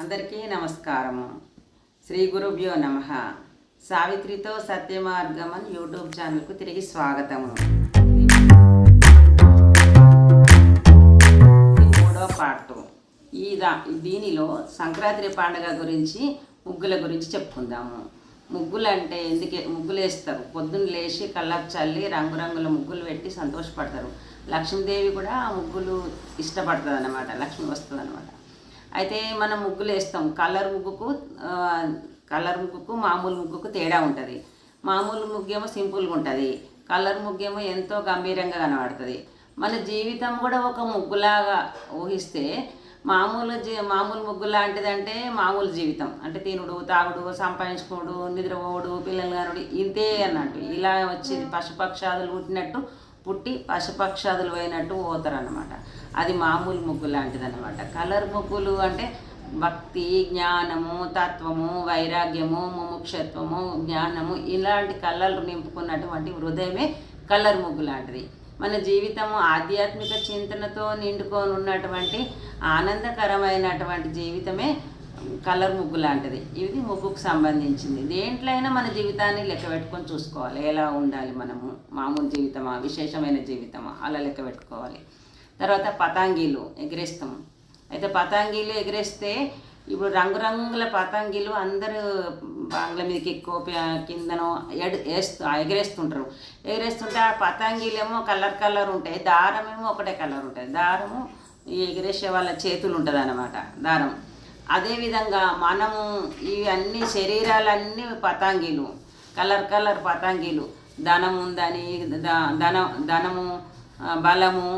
అందరికీ నమస్కారము. శ్రీ గురుభ్యో నమః. సావిత్రితో సత్యమార్గమన్ యూట్యూబ్ ఛానల్కు తిరిగి స్వాగతము. మూడో పార్ట్. దీనిలో సంక్రాంతి పండుగ గురించి ముగ్గుల గురించి చెప్పుకుందాము. ముగ్గులు అంటే ముగ్గులు వేస్తారు. పొద్దున్న లేచి కళ్ళకు చల్లి రంగురంగుల ముగ్గులు పెట్టి సంతోషపడతారు. లక్ష్మీదేవి కూడా ముగ్గులు ఇష్టపడుతుంది అన్నమాట. లక్ష్మి వస్తుంది అన్నమాట. అయితే మనం ముగ్గులు వేస్తాం. కలర్ ముగ్గుకు మామూలు ముగ్గుకు తేడా ఉంటుంది. మామూలు ముగ్గేమో సింపుల్గా ఉంటుంది. కలర్ ముగ్గేమో ఎంతో గంభీరంగా కనబడుతుంది. మన జీవితం కూడా ఒక ముగ్గులాగా ఊహిస్తే మామూలు ముగ్గు లాంటిదంటే మామూలు జీవితం అంటే తినుడు, తాగుడు, సంపాదించుకోడు, నిద్రపోడు, పిల్లలు కానుడు ఇంతే అన్నట్టు. ఇలా వచ్చి పశుపక్షాదులు పుట్టినట్టు పుట్టి పశుపక్షాదులు పోయినట్టు పోతారు అన్నమాట. అది మామూలు ముగ్గు లాంటిది అన్నమాట. కలర్ ముగ్గులు అంటే భక్తి, జ్ఞానము, తత్వము, వైరాగ్యము, ముముక్షత్వము, జ్ఞానము ఇలాంటి కళ్ళలు నింపుకున్నటువంటి హృదయమే కలర్ ముగ్గు లాంటిది. మన జీవితము ఆధ్యాత్మిక చింతనతో నిండుకొని ఉన్నటువంటి ఆనందకరమైనటువంటి జీవితమే కలర్ ముగ్గు లాంటిది. ఇది ముగ్గుకు సంబంధించింది. దేంట్లో అయినా మన జీవితాన్ని లెక్క పెట్టుకొని చూసుకోవాలి. ఎలా ఉండాలి మనము, మామూలు జీవితమా, విశేషమైన జీవితమా, అలా లెక్క పెట్టుకోవాలి. తర్వాత పతంగీలు ఎగిరేస్తాము. అయితే పతంగీలు ఎగిరేస్తే ఇప్పుడు రంగురంగుల పతంగీలు అందరూ బాంగ్ల మీదకి ఎక్కువ కిందనో ఎగిరేస్తుంటారు. ఎగిరేస్తుంటే ఆ పతంగీలేమో కలర్ ఉంటాయి, దారం ఏమో ఒకటే కలర్ ఉంటుంది. దారము ఎగిరేసే వాళ్ళ చేతులు ఉంటుంది అన్నమాట దారం. అదేవిధంగా మనము ఇవన్నీ శరీరాలన్నీ పతంగీలు, కలర్ పతంగీలు. ధనం ఉందని ధనము, బలము,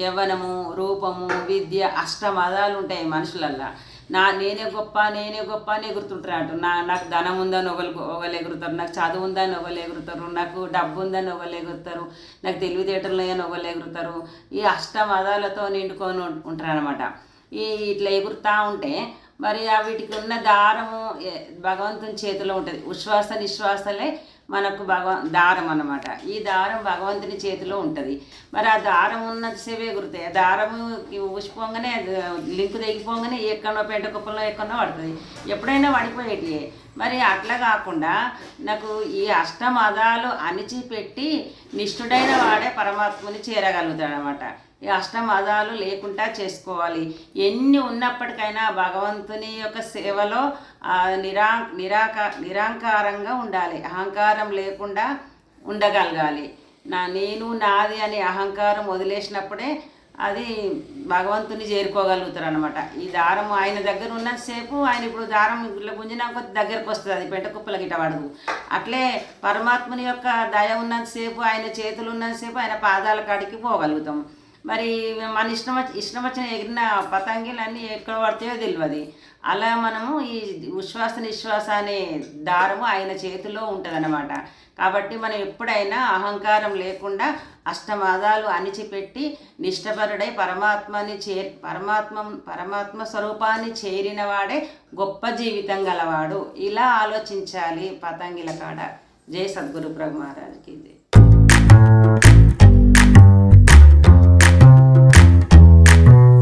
యవ్వనము, రూపము, విద్య, అష్టమదాలు ఉంటాయి మనుషులల్లా. నేనే గొప్ప అని ఎగురుతుంటారు. నాకు ధనం ఉందని ఒకళ్ళు ఎగురుతారు, నాకు చదువు ఉందని ఒకళ్ళు ఎగురుతారు, నాకు డబ్బు ఉందని ఒకళ్ళు ఎగురుతారు, నాకు తెలివితేటలు అని ఒకళ్ళు ఎగురుతారు. ఈ అష్టమదాలతో నిండుకొని ఉంటారు అనమాట. ఇట్లా ఎగురుతూ ఉంటే మరి వీటికి ఉన్న దారము భగవంతుని చేతిలో ఉంటుంది. ఉచ్ఛ్వాస నిశ్వాసలే మనకు దారం అన్నమాట. ఈ దారం భగవంతుని చేతిలో ఉంటుంది. మరి ఆ దారం ఉన్నంతసేపు ఎగురుతాయి. ఆ దారము ఊసిపోగానే లింకు తెగిపోగానే ఎక్కడో పెంట కుప్పలో ఎక్కడో పడుతుంది. ఎప్పుడైనా పడిపోయేటి. మరి అట్లా కాకుండా నాకు ఈ అష్టమదాలు అణిచిపెట్టి నిష్ఠుడైన వాడే పరమాత్మని చేరగలుగుతాడనమాట. ఈ అష్టమదాలు లేకుండా చేసుకోవాలి. ఎన్ని ఉన్నప్పటికైనా భగవంతుని యొక్క సేవలో నిరాంకారంగా ఉండాలి. అహంకారం లేకుండా ఉండగలగాలి. నేను నాది అనే అహంకారం వదిలేసినప్పుడే అది భగవంతుని చేరుకోగలుగుతారు అనమాట. ఈ దారం ఆయన దగ్గర ఉన్నంతసేపు ఆయన ఇప్పుడు దారం ఇట్లా గుంజినాక దగ్గరకు వస్తుంది, అది పెంట కుప్పల గిట్ట పడదు. అట్లే పరమాత్మని యొక్క దయ ఉన్నంతసేపు, ఆయన చేతులు ఉన్నంతసేపు ఆయన పాదాల కాడికి పోగలుగుతాం. మరి మన ఇష్టం వచ్చిన ఎగిరిన పతంగిలు అన్నీ ఎక్కడ పడతాయో తెలియదు. అలా మనము ఈ ఉచ్ఛ్వాస నిశ్వాస అనే దారము ఆయన చేతిలో ఉంటుంది. కాబట్టి మనం ఎప్పుడైనా అహంకారం లేకుండా అష్టమదాలు అణిచిపెట్టి నిష్ఠపరుడై పరమాత్మ స్వరూపాన్ని చేరిన వాడే గొప్ప జీవితం గలవాడు. ఇలా ఆలోచించాలి పతంగిల కాడ. జై సద్గురు ప్రభు మహారాజ్కి.